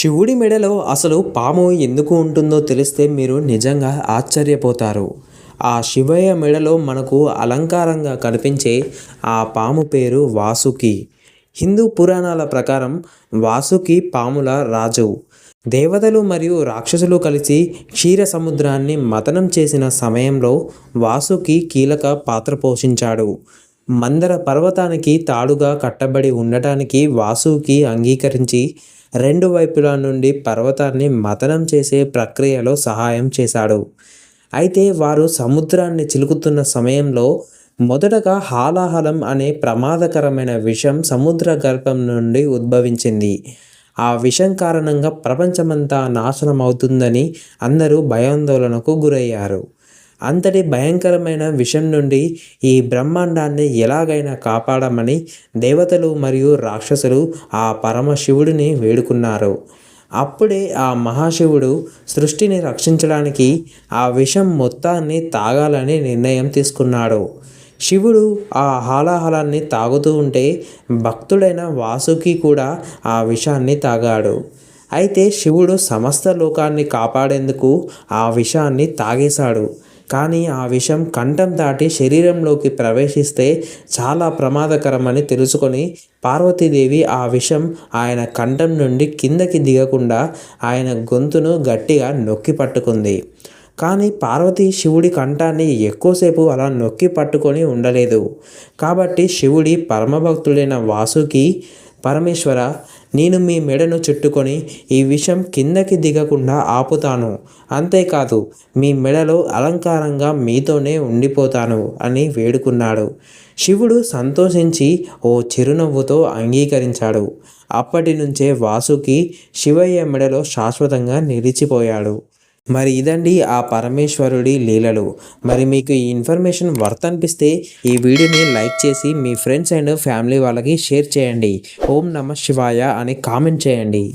శివుడి మెడలో అసలు పాము ఎందుకు ఉంటుందో తెలిస్తే మీరు నిజంగా ఆశ్చర్యపోతారు. ఆ శివయ్య మెడలో మనకు అలంకారంగా కనిపించే ఆ పాము పేరు వాసుకి. హిందూ పురాణాల ప్రకారం వాసుకి పాముల రాజు. దేవతలు మరియు రాక్షసులు కలిసి క్షీర సముద్రాన్ని మథనం చేసిన సమయంలో వాసుకి కీలక పాత్ర పోషించాడు. మందర పర్వతానికి తాడుగా కట్టబడి ఉండటానికి వాసుకి అంగీకరించి రెండు వైపుల నుండి పర్వతాన్ని మథనం చేసే ప్రక్రియలో సహాయం చేశాడు. అయితే వారు సముద్రాన్ని చిలుకుతున్న సమయంలో మొదటగా హాలాహలం అనే ప్రమాదకరమైన విషం సముద్ర గర్భం నుండి ఉద్భవించింది. ఆ విషం కారణంగా ప్రపంచమంతా నాశనం అవుతుందని అందరూ భయాందోళనకు గురయ్యారు. అంతటి భయంకరమైన విషం నుండి ఈ బ్రహ్మాండాన్ని ఎలాగైనా కాపాడమని దేవతలు మరియు రాక్షసులు ఆ పరమశివుడిని వేడుకున్నారు. అప్పుడే ఆ మహాశివుడు సృష్టిని రక్షించడానికి ఆ విషం మొత్తాన్ని తాగాలని నిర్ణయం తీసుకున్నాడు. శివుడు ఆ హాలాహలాన్ని తాగుతూ ఉంటే భక్తుడైన వాసుకి కూడా ఆ విషాన్ని తాగాడు. అయితే శివుడు సమస్త లోకాన్ని కాపాడేందుకు ఆ విషాన్ని తాగేశాడు. కానీ ఆ విషం కంఠం దాటి శరీరంలోకి ప్రవేశిస్తే చాలా ప్రమాదకరమని తెలుసుకొని పార్వతీదేవి ఆ విషం ఆయన కంఠం నుండి కిందకి దిగకుండా ఆయన గొంతును గట్టిగా నొక్కి పట్టుకుంది. కానీ పార్వతి శివుడి కంఠాన్ని ఎక్కువసేపు అలా నొక్కి పట్టుకొని ఉండలేదు. కాబట్టి శివుడి పరమభక్తుడైన వాసుకి, పరమేశ్వర, నేను మీ మెడను చుట్టుకొని ఈ విషం కిందకి దిగకుండా ఆపుతాను. అంతేకాదు మీ మెడలో అలంకారంగా మీతోనే ఉండిపోతాను అని వేడుకున్నాడు. శివుడు సంతోషించి ఓ చిరునవ్వుతో అంగీకరించాడు. అప్పటి నుంచే వాసుకి శివయ్య మెడలో శాశ్వతంగా నిలిచిపోయాడు. మరి ఇదండి ఆ పరమేశ్వరుడి లీలలు. మరి మీకు ఈ ఇన్ఫర్మేషన్ వర్త్ అనిపిస్తే ఈ వీడియోని లైక్ చేసి మీ ఫ్రెండ్స్ అండ్ ఫ్యామిలీ వాళ్ళకి షేర్ చేయండి. ఓం నమః శివాయ అని కామెంట్ చేయండి.